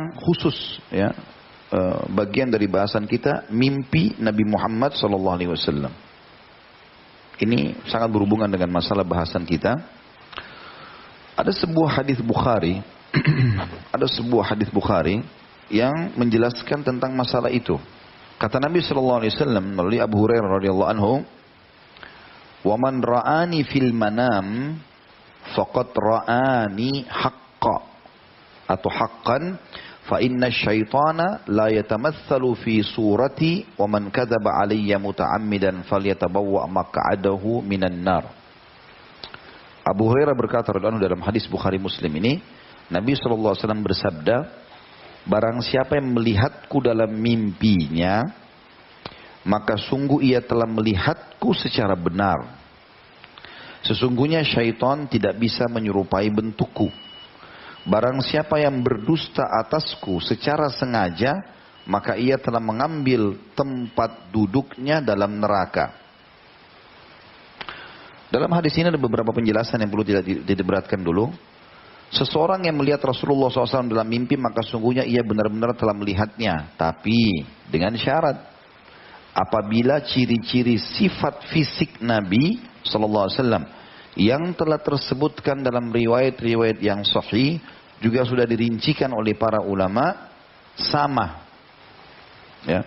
tentang khusus ya bagian dari bahasan kita mimpi Nabi Muhammad SAW. Ini sangat berhubungan dengan masalah bahasan kita. Ada sebuah hadis Bukhari, ada sebuah hadis Bukhari yang menjelaskan tentang masalah itu. Kata Nabi SAW melalui Abu Hurairah radhiyallahu anhu, "Wa man ra'ani fil manam faqad ra'ani haqqa atau haqqan fa inna syaitana la yatamatsalu fi surati wa man kadzaba alayya muta'ammidan falyatabawwa maq'adahu minan nar." Abu Hurairah berkata radhiyallahu anhu dalam hadis Bukhari Muslim ini, Nabi SAW bersabda, barang siapa yang melihatku dalam mimpinya, maka sungguh ia telah melihatku secara benar. Sesungguhnya syaitan tidak bisa menyerupai bentukku. Barang siapa yang berdusta atasku secara sengaja, maka ia telah mengambil tempat duduknya dalam neraka. Dalam hadis ini ada beberapa penjelasan yang perlu tidak diberatkan dulu. Seseorang yang melihat Rasulullah SAW dalam mimpi, maka sungguhnya ia benar-benar telah melihatnya. Tapi dengan syarat, apabila ciri-ciri sifat fisik Nabi SAW yang telah tersebutkan dalam riwayat-riwayat yang sahih, juga sudah dirincikan oleh para ulama, sama. Ya.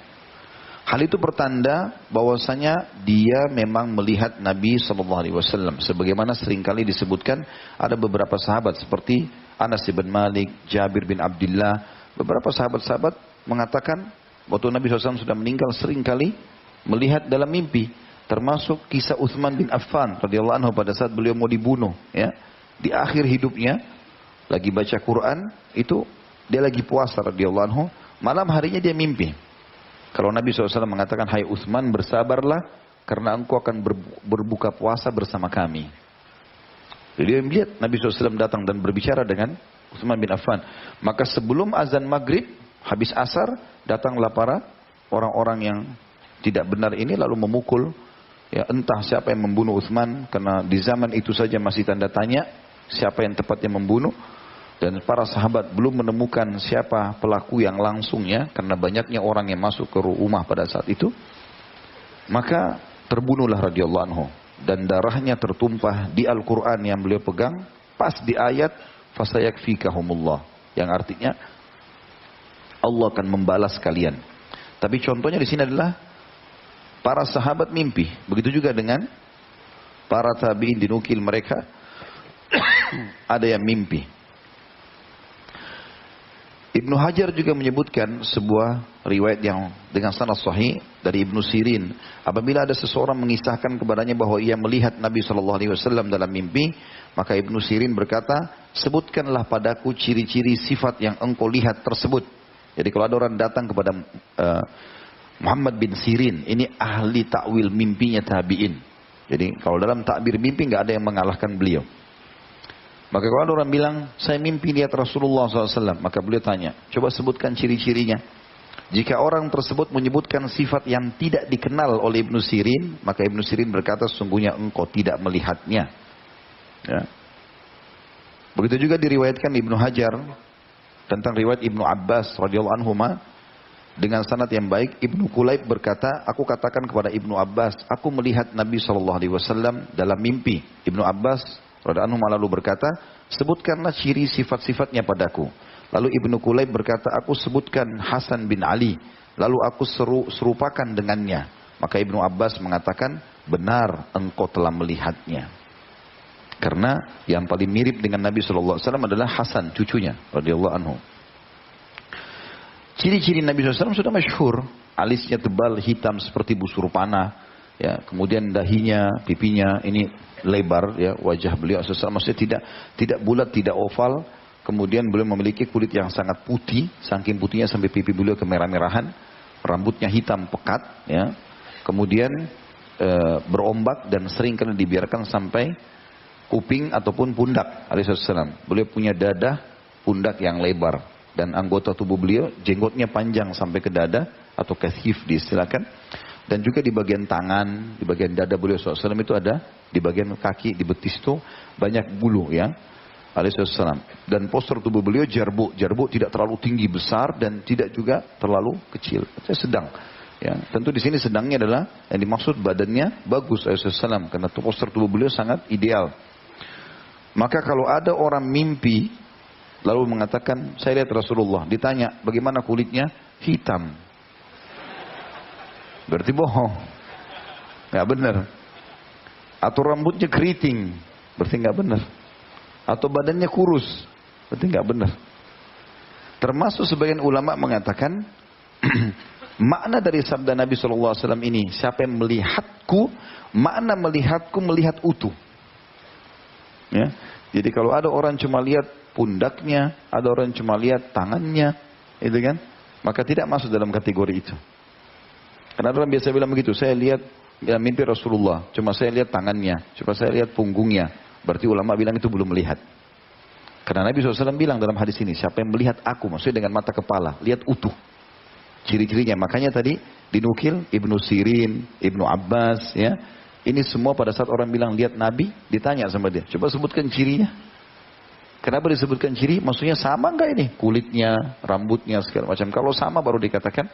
Hal itu pertanda bahwasanya dia memang melihat Nabi SAW. Sebagaimana seringkali disebutkan ada beberapa sahabat seperti Anas bin Malik, Jabir bin Abdullah. Beberapa sahabat-sahabat mengatakan waktu Nabi SAW sudah meninggal seringkali melihat dalam mimpi. Termasuk kisah Utsman bin Affan radhiyallahu anhu pada saat beliau mau dibunuh. Ya. Di akhir hidupnya lagi baca Quran, itu dia lagi puasa radhiyallahu anhu. Malam harinya dia mimpi. Kalau Nabi SAW mengatakan, hai Utsman, bersabarlah karena engkau akan berbuka puasa bersama kami. Jadi dia melihat Nabi SAW datang dan berbicara dengan Utsman bin Affan. Maka sebelum azan maghrib, habis asar, datanglah para orang-orang yang tidak benar ini lalu memukul. Ya, entah siapa yang membunuh Utsman, karena di zaman itu saja masih tanda tanya siapa yang tepatnya membunuh. Dan para sahabat belum menemukan siapa pelaku yang langsungnya, karena banyaknya orang yang masuk ke rumah pada saat itu. Maka terbunuhlah radhiyallahu anhu. Dan darahnya tertumpah di Al-Quran yang beliau pegang, pas di ayat fasayakfikahumullah, yang artinya Allah akan membalas kalian. Tapi contohnya di sini adalah para sahabat mimpi. Begitu juga dengan para tabi'in, dinukil mereka ada yang mimpi. Ibnu Hajar juga menyebutkan sebuah riwayat yang dengan sanad sahih dari Ibnu Sirin. Apabila ada seseorang mengisahkan kepadanya bahwa ia melihat Nabi SAW dalam mimpi, maka Ibnu Sirin berkata, sebutkanlah padaku ciri-ciri sifat yang engkau lihat tersebut. Jadi kalau ada orang datang kepada Muhammad bin Sirin, ini ahli takwil mimpinya tabi'in. Jadi kalau dalam takbir mimpi nggak ada yang mengalahkan beliau. Maka kalau ada orang bilang, saya mimpi lihat Rasulullah SAW. Maka beliau tanya, coba sebutkan ciri-cirinya. Jika orang tersebut menyebutkan sifat yang tidak dikenal oleh Ibnu Sirin, maka Ibnu Sirin berkata, sesungguhnya engkau tidak melihatnya. Ya. Begitu juga diriwayatkan Ibnu Hajar tentang riwayat Ibnu Abbas radhiyallahu anhu dengan sanad yang baik. Ibnu Kulayb berkata, aku katakan kepada Ibnu Abbas, aku melihat Nabi SAW dalam mimpi. Ibnu Abbas radhiyallahu anhu lalu berkata, sebutkanlah ciri sifat-sifatnya padaku. Lalu Ibnu Kulayb berkata, aku sebutkan Hasan bin Ali. Lalu aku serupakan dengannya. Maka Ibnu Abbas mengatakan, benar engkau telah melihatnya. Karena yang paling mirip dengan Nabi SAW adalah Hasan, cucunya radhiyallahu anhu. Ciri-ciri Nabi SAW sudah masyhur. Alisnya tebal, hitam seperti busur panah. Ya, kemudian dahinya, pipinya ini lebar, ya, wajah beliau maksudnya tidak bulat, tidak oval. Kemudian beliau memiliki kulit yang sangat putih, saking putihnya sampai pipi beliau kemerah-merahan. Rambutnya hitam pekat, ya. Kemudian berombak dan sering kali dibiarkan sampai kuping ataupun pundak. Alaihissalam. Beliau punya dada, pundak yang lebar, dan anggota tubuh beliau jenggotnya panjang sampai ke dada atau kathif diistilahkan. Dan juga di bagian tangan, di bagian dada beliau SAW itu ada, di bagian kaki, di betis itu banyak bulu, ya. alaihissalam. Dan postur tubuh beliau jarbuk. Jarbuk tidak terlalu tinggi besar dan tidak juga terlalu kecil. Saya sedang. Ya, tentu di sini sedangnya adalah yang dimaksud badannya bagus alaihissalam karena postur tubuh beliau sangat ideal. Maka kalau ada orang mimpi lalu mengatakan saya lihat Rasulullah, ditanya bagaimana kulitnya, hitam, berarti bohong, nggak benar. Atau rambutnya keriting, berarti nggak benar. Atau badannya kurus, berarti nggak benar. Termasuk sebagian ulama mengatakan makna dari sabda Nabi SAW ini, siapa yang melihatku, makna melihatku melihat utuh. Ya. Jadi kalau ada orang cuma lihat pundaknya, ada orang cuma lihat tangannya, itu kan, maka tidak masuk dalam kategori itu. Karena orang biasa bilang begitu, saya lihat ya, mimpi Rasulullah, cuma saya lihat tangannya, cuma saya lihat punggungnya, berarti ulama bilang itu belum melihat. Karena Nabi SAW bilang dalam hadis ini, siapa yang melihat aku, maksudnya dengan mata kepala, lihat utuh. Ciri-cirinya, makanya tadi dinukil Ibnu Sirin, Ibnu Abbas, ya. Ini semua pada saat orang bilang lihat Nabi, ditanya sama dia, coba sebutkan cirinya. Kenapa disebutkan ciri? Maksudnya sama enggak ini? Kulitnya, rambutnya, segala macam. Kalau sama baru dikatakan